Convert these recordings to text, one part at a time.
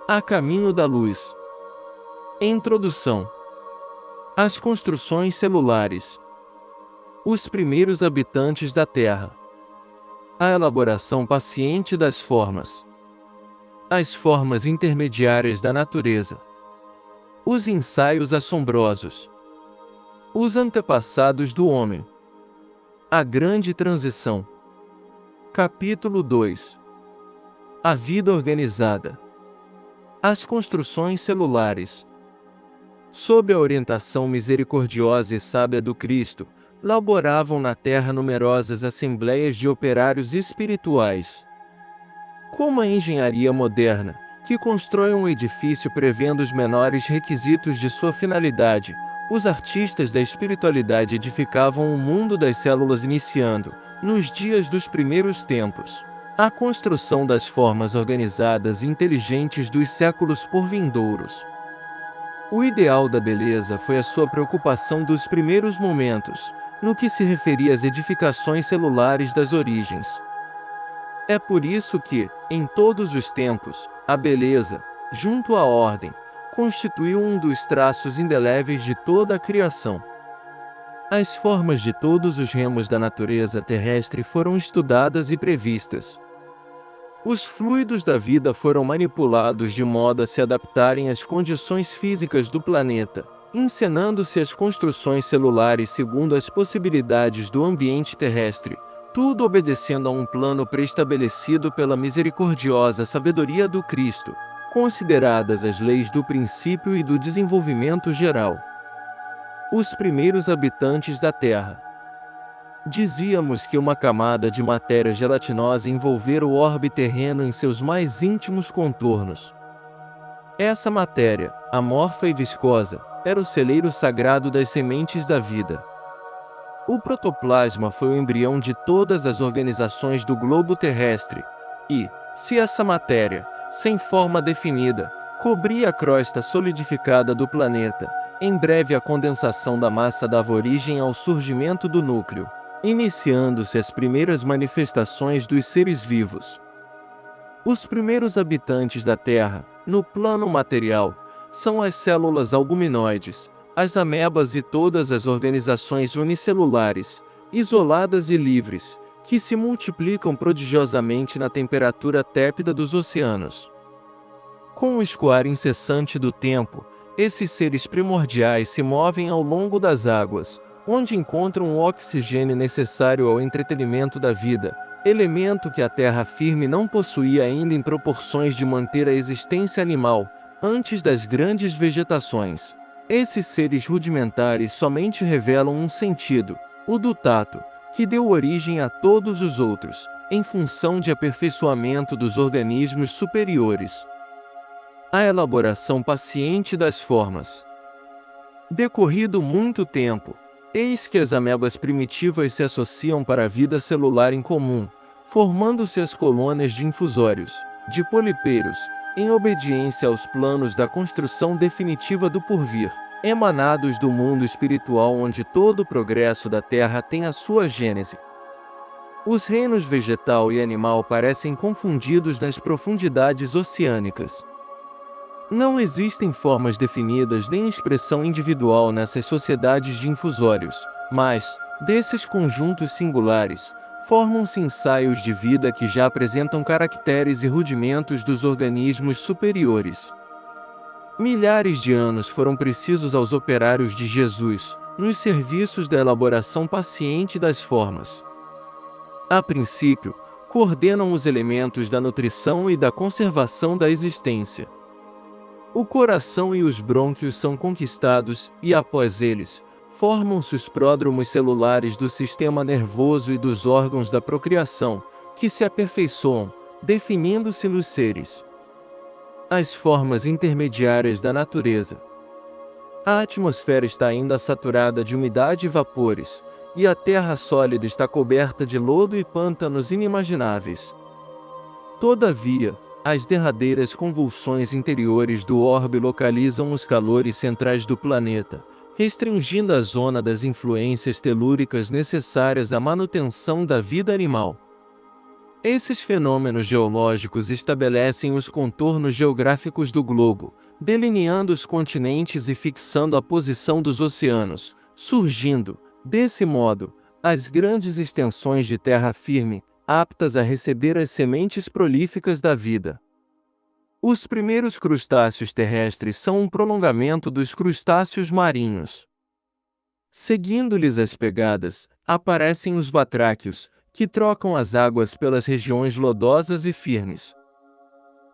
A caminho da luz. Introdução. As construções celulares. Os primeiros habitantes da Terra. A elaboração paciente das formas. As formas intermediárias da natureza. Os ensaios assombrosos. Os antepassados do homem. A grande transição. Capítulo 2. A vida organizada. As construções celulares. Sob a orientação misericordiosa e sábia do Cristo, laboravam na terra numerosas assembleias de operários espirituais. Como a engenharia moderna, que constrói um edifício prevendo os menores requisitos de sua finalidade, os artistas da espiritualidade edificavam o mundo das células iniciando, nos dias dos primeiros tempos, a construção das formas organizadas e inteligentes dos séculos por vindouros. O ideal da beleza foi a sua preocupação dos primeiros momentos, no que se referia às edificações celulares das origens. É por isso que, em todos os tempos, a beleza, junto à ordem, constituiu um dos traços indeléveis de toda a criação. As formas de todos os ramos da natureza terrestre foram estudadas e previstas. Os fluidos da vida foram manipulados de modo a se adaptarem às condições físicas do planeta, encenando-se as construções celulares segundo as possibilidades do ambiente terrestre, tudo obedecendo a um plano pré-estabelecido pela misericordiosa sabedoria do Cristo, consideradas as leis do princípio e do desenvolvimento geral. Os primeiros habitantes da Terra. Dizíamos que uma camada de matéria gelatinosa envolvera o orbe terreno em seus mais íntimos contornos. Essa matéria, amorfa e viscosa, era o celeiro sagrado das sementes da vida. O protoplasma foi o embrião de todas as organizações do globo terrestre, e, se essa matéria, sem forma definida, cobria a crosta solidificada do planeta, em breve a condensação da massa dava origem ao surgimento do núcleo, iniciando-se as primeiras manifestações dos seres vivos. Os primeiros habitantes da Terra, no plano material, são as células albuminoides, as amebas e todas as organizações unicelulares, isoladas e livres, que se multiplicam prodigiosamente na temperatura tépida dos oceanos. Com o escoar incessante do tempo, esses seres primordiais se movem ao longo das águas, onde encontram o oxigênio necessário ao entretenimento da vida, elemento que a terra firme não possuía ainda em proporções de manter a existência animal, antes das grandes vegetações. Esses seres rudimentares somente revelam um sentido, o do tato, que deu origem a todos os outros, em função de aperfeiçoamento dos organismos superiores. A elaboração paciente das formas. Decorrido muito tempo, eis que as amebas primitivas se associam para a vida celular em comum, formando-se as colônias de infusórios, de polipeiros, em obediência aos planos da construção definitiva do porvir, emanados do mundo espiritual onde todo o progresso da Terra tem a sua gênese. Os reinos vegetal e animal parecem confundidos nas profundidades oceânicas. Não existem formas definidas nem expressão individual nessas sociedades de infusórios, mas, desses conjuntos singulares, formam-se ensaios de vida que já apresentam caracteres e rudimentos dos organismos superiores. Milhares de anos foram precisos aos operários de Jesus, nos serviços da elaboração paciente das formas. A princípio, coordenam os elementos da nutrição e da conservação da existência. O coração e os brônquios são conquistados e, após eles, formam-se os pródromos celulares do sistema nervoso e dos órgãos da procriação, que se aperfeiçoam, definindo-se nos seres. As formas intermediárias da natureza. A atmosfera está ainda saturada de umidade e vapores, e a terra sólida está coberta de lodo e pântanos inimagináveis. Todavia, as derradeiras convulsões interiores do orbe localizam os calores centrais do planeta, restringindo a zona das influências telúricas necessárias à manutenção da vida animal. Esses fenômenos geológicos estabelecem os contornos geográficos do globo, delineando os continentes e fixando a posição dos oceanos, surgindo, desse modo, as grandes extensões de terra firme, aptas a receber as sementes prolíficas da vida. Os primeiros crustáceos terrestres são um prolongamento dos crustáceos marinhos. Seguindo-lhes as pegadas, aparecem os batráquios, que trocam as águas pelas regiões lodosas e firmes.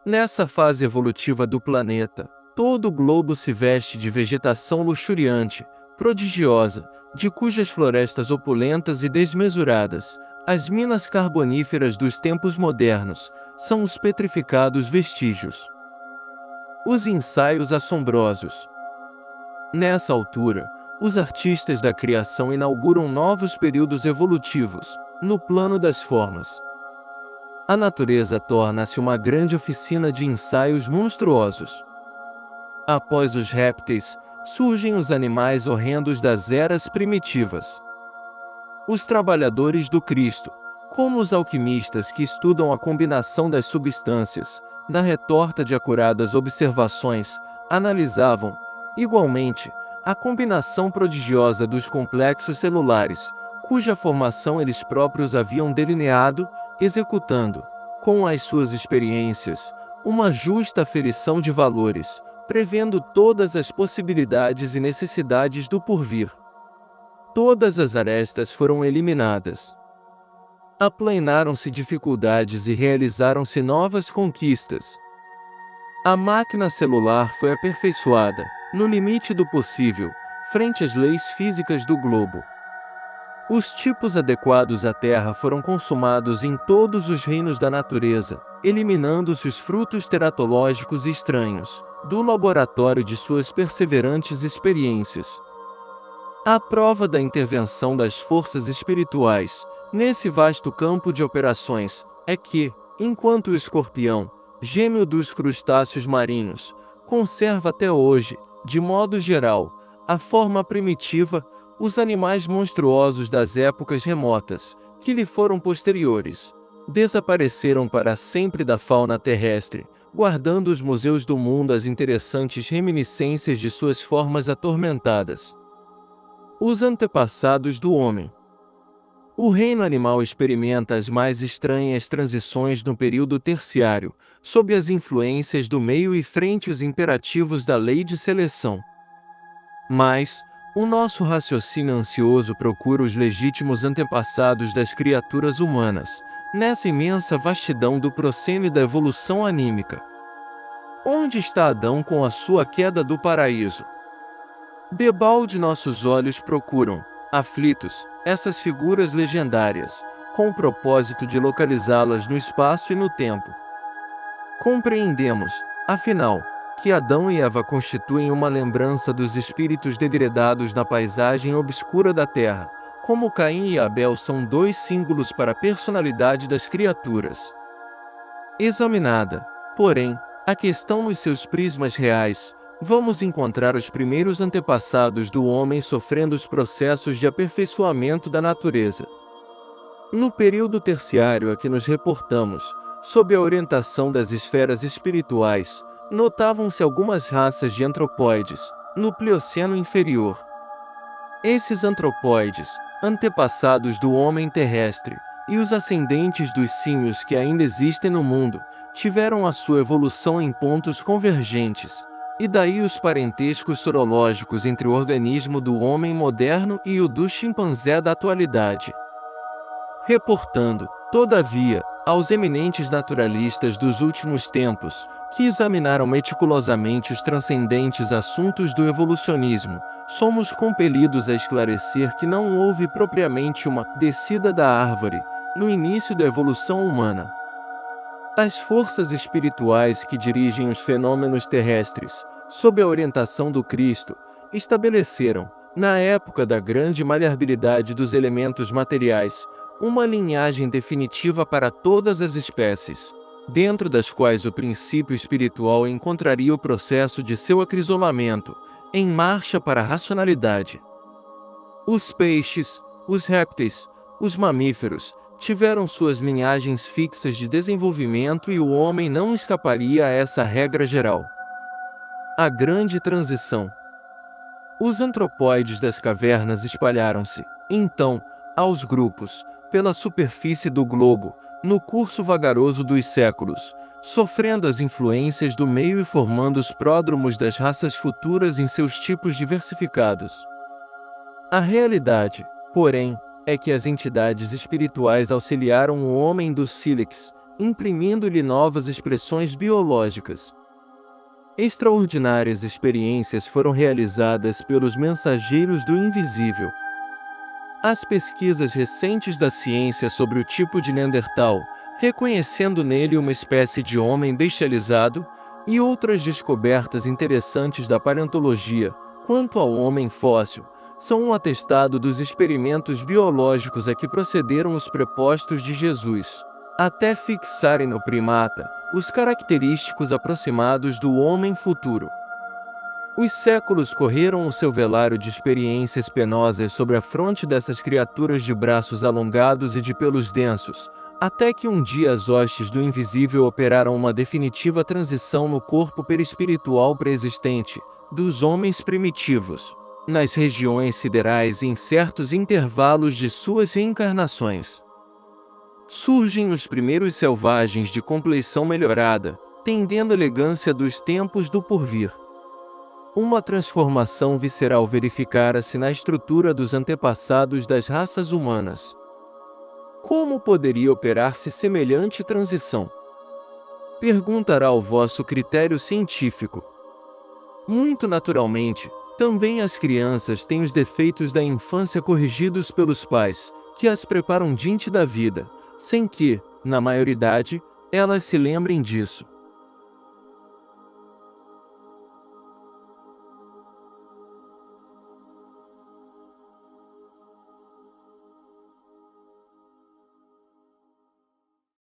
Nessa fase evolutiva do planeta, todo o globo se veste de vegetação luxuriante, prodigiosa, de cujas florestas opulentas e desmesuradas, as minas carboníferas dos tempos modernos, são os petrificados vestígios. Os ensaios assombrosos. Nessa altura, os artistas da criação inauguram novos períodos evolutivos, no plano das formas. A natureza torna-se uma grande oficina de ensaios monstruosos. Após os répteis, surgem os animais horrendos das eras primitivas. Os trabalhadores do Cristo, como os alquimistas que estudam a combinação das substâncias, na retorta de acuradas observações, analisavam, igualmente, a combinação prodigiosa dos complexos celulares, cuja formação eles próprios haviam delineado, executando, com as suas experiências, uma justa aferição de valores, prevendo todas as possibilidades e necessidades do porvir. Todas as arestas foram eliminadas. Aplainaram-se dificuldades e realizaram-se novas conquistas. A máquina celular foi aperfeiçoada, no limite do possível, frente às leis físicas do globo. Os tipos adequados à Terra foram consumados em todos os reinos da natureza, eliminando-se os frutos teratológicos estranhos, do laboratório de suas perseverantes experiências. A prova da intervenção das forças espirituais, nesse vasto campo de operações, é que, enquanto o escorpião, gêmeo dos crustáceos marinhos, conserva até hoje, de modo geral, a forma primitiva, os animais monstruosos das épocas remotas, que lhe foram posteriores, desapareceram para sempre da fauna terrestre, guardando os museus do mundo as interessantes reminiscências de suas formas atormentadas. Os antepassados do homem. O reino animal experimenta as mais estranhas transições no período terciário, sob as influências do meio e frente os imperativos da lei de seleção. Mas, o nosso raciocínio ansioso procura os legítimos antepassados das criaturas humanas, nessa imensa vastidão do proscênio da evolução anímica. Onde está Adão com a sua queda do paraíso? Debalde nossos olhos procuram, aflitos, essas figuras legendárias, com o propósito de localizá-las no espaço e no tempo. Compreendemos, afinal, que Adão e Eva constituem uma lembrança dos espíritos degredados na paisagem obscura da Terra, como Caim e Abel são dois símbolos para a personalidade das criaturas. Examinada, porém, a questão nos seus prismas reais, vamos encontrar os primeiros antepassados do homem sofrendo os processos de aperfeiçoamento da natureza. No período terciário a que nos reportamos, sob a orientação das esferas espirituais, notavam-se algumas raças de antropóides, no Plioceno inferior. Esses antropóides, antepassados do homem terrestre, e os ascendentes dos símios que ainda existem no mundo, tiveram a sua evolução em pontos convergentes, e daí os parentescos sorológicos entre o organismo do homem moderno e o do chimpanzé da atualidade. Reportando, todavia, aos eminentes naturalistas dos últimos tempos, que examinaram meticulosamente os transcendentes assuntos do evolucionismo, somos compelidos a esclarecer que não houve propriamente uma descida da árvore, no início da evolução humana. As forças espirituais que dirigem os fenômenos terrestres, sob a orientação do Cristo, estabeleceram, na época da grande maleabilidade dos elementos materiais, uma linhagem definitiva para todas as espécies, dentro das quais o princípio espiritual encontraria o processo de seu acrisolamento, em marcha para a racionalidade. Os peixes, os répteis, os mamíferos, tiveram suas linhagens fixas de desenvolvimento e o homem não escaparia a essa regra geral. A grande transição. Os antropóides das cavernas espalharam-se, então, aos grupos, pela superfície do globo, no curso vagaroso dos séculos, sofrendo as influências do meio e formando os pródromos das raças futuras em seus tipos diversificados. A realidade, porém, é que as entidades espirituais auxiliaram o homem do sílex, imprimindo-lhe novas expressões biológicas. Extraordinárias experiências foram realizadas pelos mensageiros do invisível. As pesquisas recentes da ciência sobre o tipo de Neandertal, reconhecendo nele uma espécie de homem bestializado, e outras descobertas interessantes da paleontologia, quanto ao homem fóssil, são um atestado dos experimentos biológicos a que procederam os prepostos de Jesus, até fixarem no primata os característicos aproximados do homem futuro. Os séculos correram o seu velário de experiências penosas sobre a fronte dessas criaturas de braços alongados e de pelos densos, até que um dia as hostes do invisível operaram uma definitiva transição no corpo perispiritual pré-existente dos homens primitivos, nas regiões siderais e em certos intervalos de suas reencarnações. Surgem os primeiros selvagens de compleição melhorada, tendendo a elegância dos tempos do porvir. Uma transformação visceral verificara-se na estrutura dos antepassados das raças humanas. Como poderia operar-se semelhante transição? Perguntará o vosso critério científico. Muito naturalmente, também as crianças têm os defeitos da infância corrigidos pelos pais, que as preparam diante da vida, sem que, na maioridade, elas se lembrem disso.